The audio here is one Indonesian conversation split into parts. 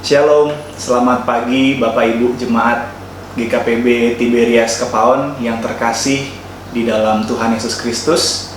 Shalom, selamat pagi Bapak Ibu Jemaat GKPB Tiberias Kepaon yang terkasih di dalam Tuhan Yesus Kristus.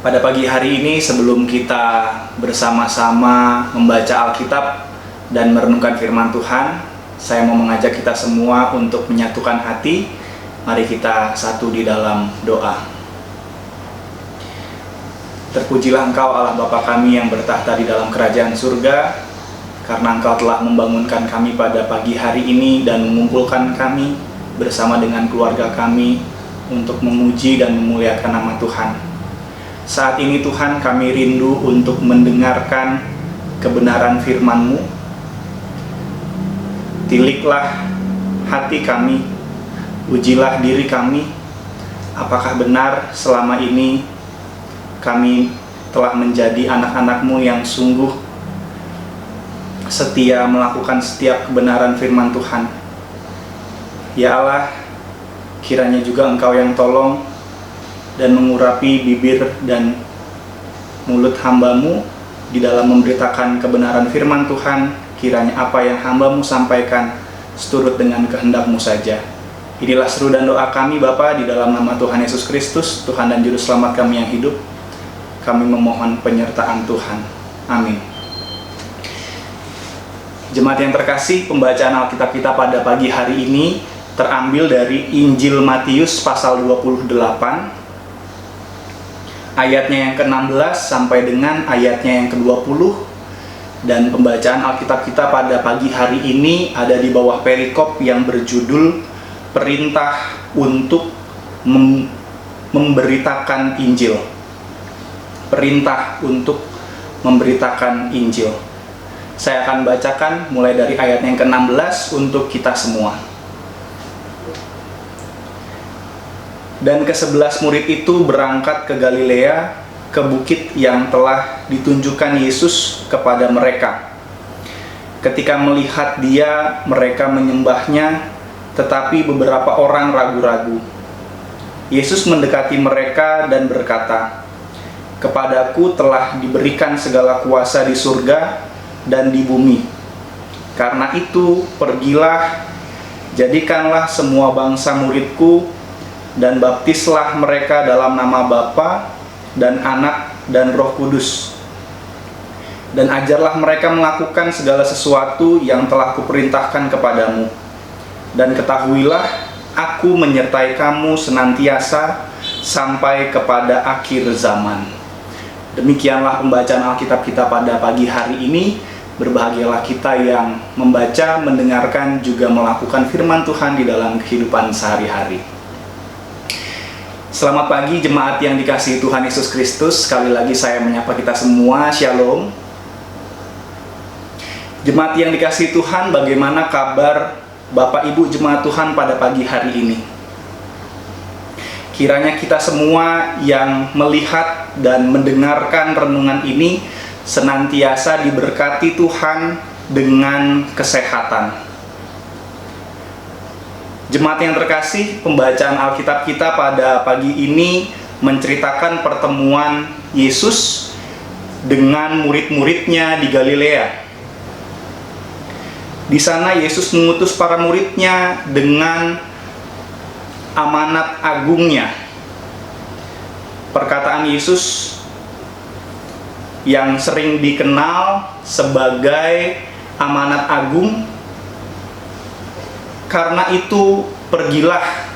Pada pagi hari ini sebelum kita bersama-sama membaca Alkitab dan merenungkan firman Tuhan, saya mau mengajak kita semua untuk menyatukan hati. Mari kita satu di dalam doa. Terpujilah Engkau Allah Bapa kami yang bertahta di dalam kerajaan surga, karena Engkau telah membangunkan kami pada pagi hari ini dan mengumpulkan kami bersama dengan keluarga kami untuk memuji dan memuliakan nama Tuhan. Saat ini Tuhan, kami rindu untuk mendengarkan kebenaran firman-Mu. Tiliklah hati kami, ujilah diri kami, apakah benar selama ini kami telah menjadi anak-anak-Mu yang sungguh setia melakukan setiap kebenaran firman Tuhan. Ya Allah, kiranya juga Engkau yang tolong dan mengurapi bibir dan mulut hamba-Mu di dalam memberitakan kebenaran firman Tuhan. Kiranya apa yang hamba-Mu sampaikan seturut dengan kehendak-Mu saja. Inilah seru dan doa kami Bapa di dalam nama Tuhan Yesus Kristus, Tuhan dan Juru Selamat kami yang hidup. Kami memohon penyertaan Tuhan. Amin. Jemaat yang terkasih, pembacaan Alkitab kita pada pagi hari ini terambil dari Injil Matius pasal 28, ayatnya yang ke-16 sampai dengan ayatnya yang ke-20. Dan pembacaan Alkitab kita pada pagi hari ini ada di bawah perikop yang berjudul Perintah untuk memberitakan Injil. Perintah untuk memberitakan Injil. Saya akan bacakan mulai dari ayat yang ke-16 untuk kita semua. Dan ke-11 murid itu berangkat ke Galilea, ke bukit yang telah ditunjukkan Yesus kepada mereka. Ketika melihat Dia, mereka menyembahnya, tetapi beberapa orang ragu-ragu. Yesus mendekati mereka dan berkata, "Kepadaku telah diberikan segala kuasa di surga dan di bumi. Karena itu, pergilah, jadikanlah semua bangsa muridku, dan baptislah mereka dalam nama Bapa dan Anak dan Roh Kudus. Dan ajarlah mereka melakukan segala sesuatu yang telah kuperintahkan kepadamu. Dan ketahuilah, aku menyertai kamu senantiasa sampai kepada akhir zaman." Demikianlah pembacaan Alkitab kita pada pagi hari ini. Berbahagialah kita yang membaca, mendengarkan, juga melakukan firman Tuhan di dalam kehidupan sehari-hari. Selamat pagi jemaat yang dikasihi Tuhan Yesus Kristus. Sekali lagi saya menyapa kita semua, Shalom. Jemaat yang dikasihi Tuhan, bagaimana kabar Bapak Ibu jemaat Tuhan pada pagi hari ini? Kiranya kita semua yang melihat dan mendengarkan renungan ini senantiasa diberkati Tuhan dengan kesehatan. Jemaat yang terkasih, pembacaan Alkitab kita pada pagi ini menceritakan pertemuan Yesus dengan murid-muridnya di Galilea. Di sana Yesus mengutus para muridnya dengan amanat agungnya. Perkataan Yesus yang sering dikenal sebagai amanat agung. Karena itu, pergilah,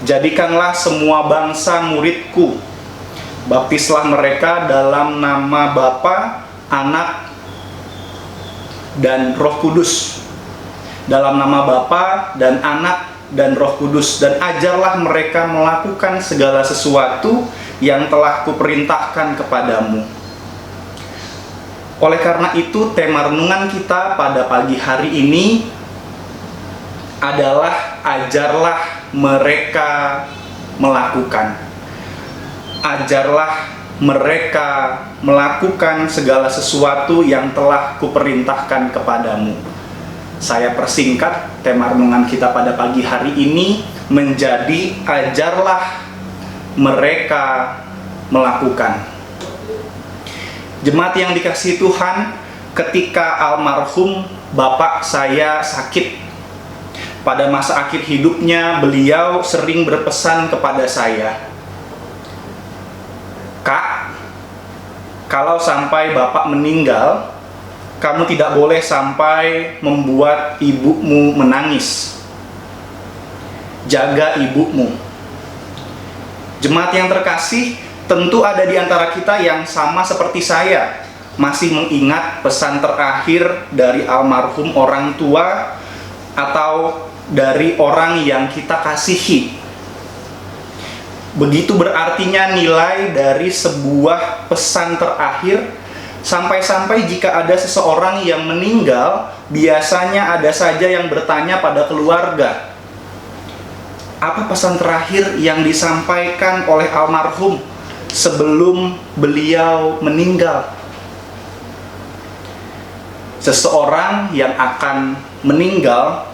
jadikanlah semua bangsa muridku, baptislah mereka dalam nama Bapa, Anak, dan Roh Kudus. Dalam nama Bapa dan Anak dan Roh Kudus, dan ajarlah mereka melakukan segala sesuatu yang telah kuperintahkan kepadamu. Oleh karena itu, tema renungan kita pada pagi hari ini adalah ajarlah mereka melakukan. Ajarlah mereka melakukan segala sesuatu yang telah kuperintahkan kepadamu. Saya persingkat tema renungan kita pada pagi hari ini menjadi ajarlah mereka melakukan. Jemaat yang dikasihi Tuhan, ketika almarhum bapak saya sakit. Pada masa akhir hidupnya, beliau sering berpesan kepada saya, "Kak, kalau sampai bapak meninggal, kamu tidak boleh sampai membuat ibumu menangis. Jaga ibumu." Jemaat yang terkasih, tentu ada di antara kita yang sama seperti saya, masih mengingat pesan terakhir dari almarhum orang tua atau dari orang yang kita kasihi. Begitu berartinya nilai dari sebuah pesan terakhir, sampai-sampai jika ada seseorang yang meninggal, biasanya ada saja yang bertanya pada keluarga, apa pesan terakhir yang disampaikan oleh almarhum sebelum beliau meninggal? Seseorang yang akan meninggal,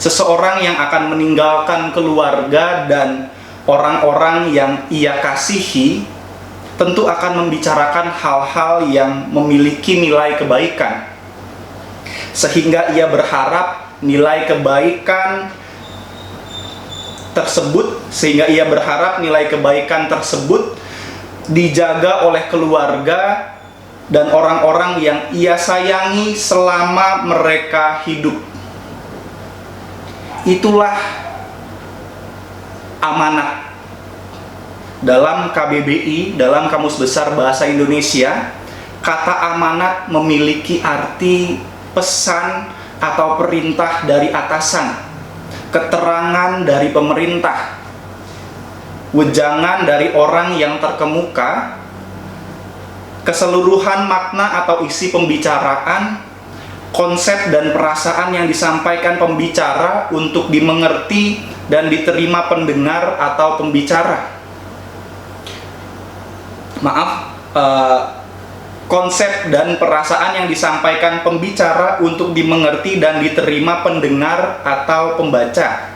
seseorang yang akan meninggalkan keluarga dan orang-orang yang ia kasihi, tentu akan membicarakan hal-hal yang memiliki nilai kebaikan, sehingga ia berharap nilai kebaikan tersebut dijaga oleh keluarga dan orang-orang yang ia sayangi selama mereka hidup. Itulah amanat. Dalam KBBI, dalam Kamus Besar Bahasa Indonesia, kata amanat memiliki arti pesan atau perintah dari atasan, keterangan dari pemerintah, wejangan dari orang yang terkemuka, keseluruhan makna atau isi pembicaraan, konsep dan perasaan yang disampaikan pembicara untuk dimengerti dan diterima pendengar atau pembicara. Konsep dan perasaan yang disampaikan pembicara untuk dimengerti dan diterima pendengar atau pembaca.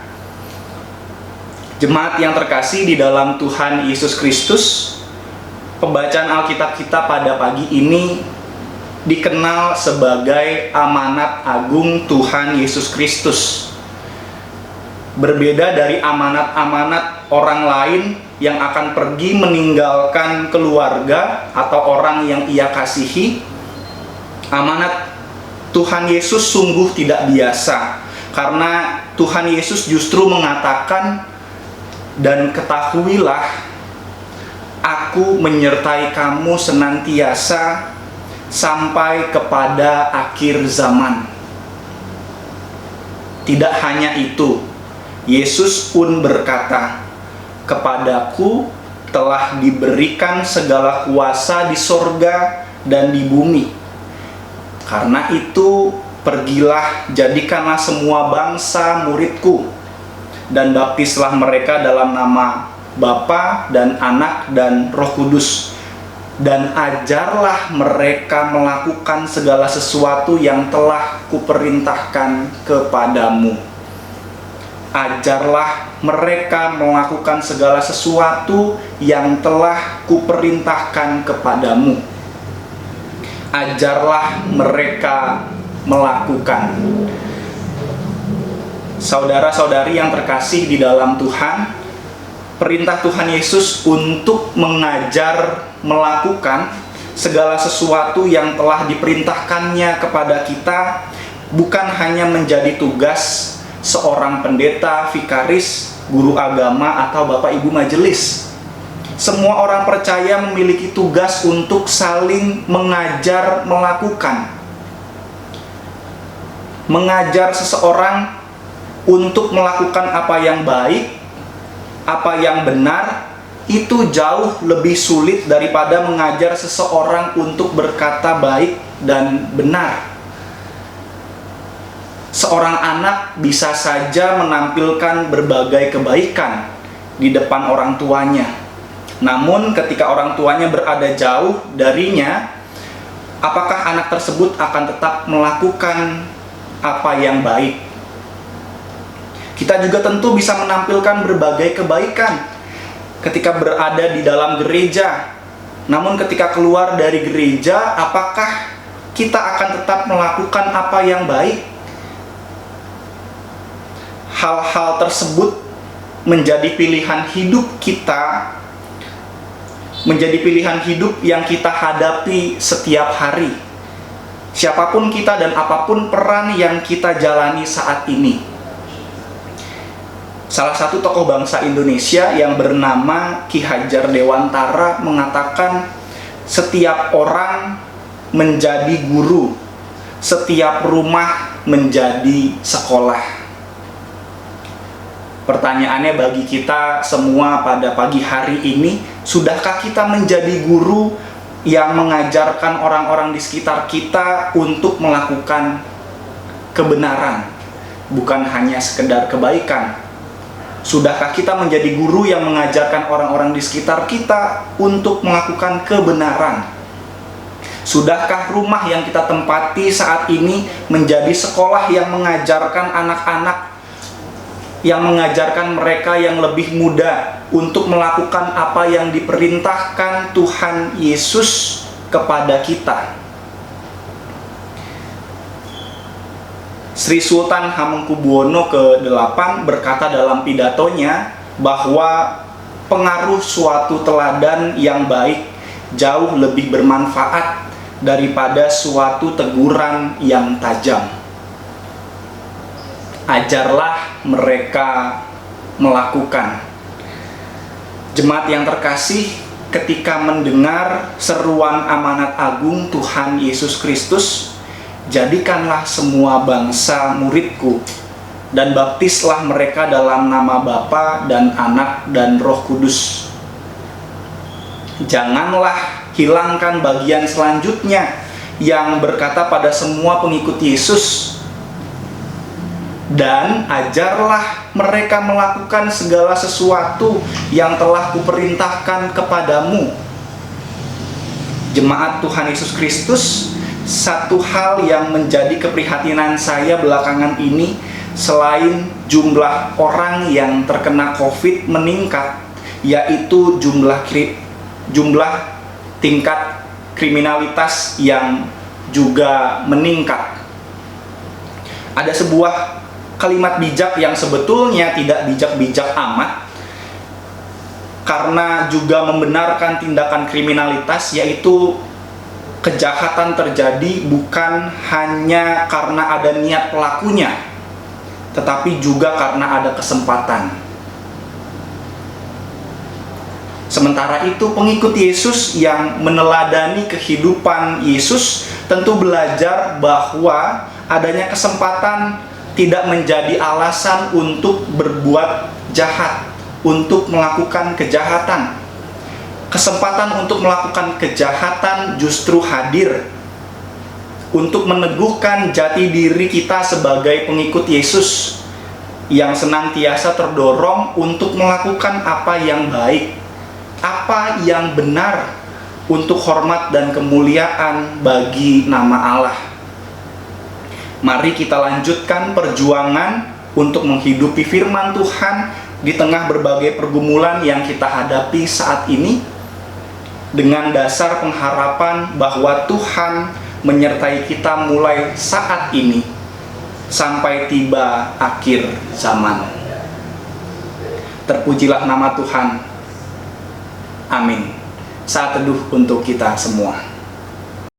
Jemaat yang terkasih di dalam Tuhan Yesus Kristus, pembacaan Alkitab kita pada pagi ini dikenal sebagai amanat agung Tuhan Yesus Kristus. Berbeda dari amanat-amanat orang lain yang akan pergi meninggalkan keluarga atau orang yang ia kasihi, amanat Tuhan Yesus sungguh tidak biasa, karena Tuhan Yesus justru mengatakan, "Dan ketahuilah, Aku menyertai kamu senantiasa sampai kepada akhir zaman." Tidak hanya itu, Yesus pun berkata, "Kepadaku telah diberikan segala kuasa di sorga dan di bumi. Karena itu, pergilah, jadikanlah semua bangsa muridku, dan baptislah mereka dalam nama Bapa dan Anak dan Roh Kudus, dan ajarlah mereka melakukan segala sesuatu yang telah kuperintahkan kepadamu." Ajarlah mereka melakukan segala sesuatu yang telah kuperintahkan kepadamu. Ajarlah mereka melakukan. Saudara-saudari yang terkasih di dalam Tuhan, perintah Tuhan Yesus untuk mengajar melakukan segala sesuatu yang telah diperintahkannya kepada kita bukan hanya menjadi tugas seorang pendeta, vikaris, guru agama, atau bapak ibu majelis. Semua orang percaya memiliki tugas untuk saling mengajar melakukan. Mengajar seseorang untuk melakukan apa yang baik, apa yang benar, itu jauh lebih sulit daripada mengajar seseorang untuk berkata baik dan benar. Seorang anak bisa saja menampilkan berbagai kebaikan di depan orang tuanya. Namun ketika orang tuanya berada jauh darinya, apakah anak tersebut akan tetap melakukan apa yang baik? Kita juga tentu bisa menampilkan berbagai kebaikan ketika berada di dalam gereja. Namun ketika keluar dari gereja, apakah kita akan tetap melakukan apa yang baik. Hal-hal tersebut menjadi pilihan hidup kita, menjadi pilihan hidup yang kita hadapi setiap hari. Siapapun kita dan apapun peran yang kita jalani saat ini. Salah satu tokoh bangsa Indonesia yang bernama Ki Hajar Dewantara mengatakan, setiap orang menjadi guru, setiap rumah menjadi sekolah. Pertanyaannya bagi kita semua pada pagi hari ini, sudahkah kita menjadi guru yang mengajarkan orang-orang di sekitar kita untuk melakukan kebenaran, bukan hanya sekedar kebaikan? Sudahkah kita menjadi guru yang mengajarkan orang-orang di sekitar kita untuk melakukan kebenaran? Sudahkah rumah yang kita tempati saat ini menjadi sekolah yang mengajarkan anak-anak, yang mengajarkan mereka yang lebih muda untuk melakukan apa yang diperintahkan Tuhan Yesus kepada kita? Sri Sultan Hamengkubuwono ke-8 berkata dalam pidatonya bahwa pengaruh suatu teladan yang baik jauh lebih bermanfaat daripada suatu teguran yang tajam. Ajarlah mereka melakukan. Jemaat yang terkasih, ketika mendengar seruan amanat agung Tuhan Yesus Kristus, jadikanlah semua bangsa muridku, dan baptislah mereka dalam nama Bapa dan Anak dan Roh Kudus. Janganlah hilangkan bagian selanjutnya yang berkata pada semua pengikut Yesus, dan ajarlah mereka melakukan segala sesuatu yang telah kuperintahkan kepadamu. Jemaat Tuhan Yesus Kristus, satu hal yang menjadi keprihatinan saya belakangan ini, selain jumlah orang yang terkena COVID meningkat, yaitu jumlah tingkat kriminalitas yang juga meningkat. Ada sebuah kalimat bijak yang sebetulnya tidak bijak-bijak amat, karena juga membenarkan tindakan kriminalitas, yaitu kejahatan terjadi bukan hanya karena ada niat pelakunya, tetapi juga karena ada kesempatan. Sementara itu, pengikut Yesus yang meneladani kehidupan Yesus tentu belajar bahwa adanya kesempatan tidak menjadi alasan untuk berbuat jahat, untuk melakukan kejahatan. Kesempatan untuk melakukan kejahatan justru hadir untuk meneguhkan jati diri kita sebagai pengikut Yesus yang senantiasa terdorong untuk melakukan apa yang baik, apa yang benar untuk hormat dan kemuliaan bagi nama Allah. Mari kita lanjutkan perjuangan untuk menghidupi firman Tuhan di tengah berbagai pergumulan yang kita hadapi saat ini, dengan dasar pengharapan bahwa Tuhan menyertai kita mulai saat ini sampai tiba akhir zaman. Terpujilah nama Tuhan. Amin. Saat teduh untuk kita semua.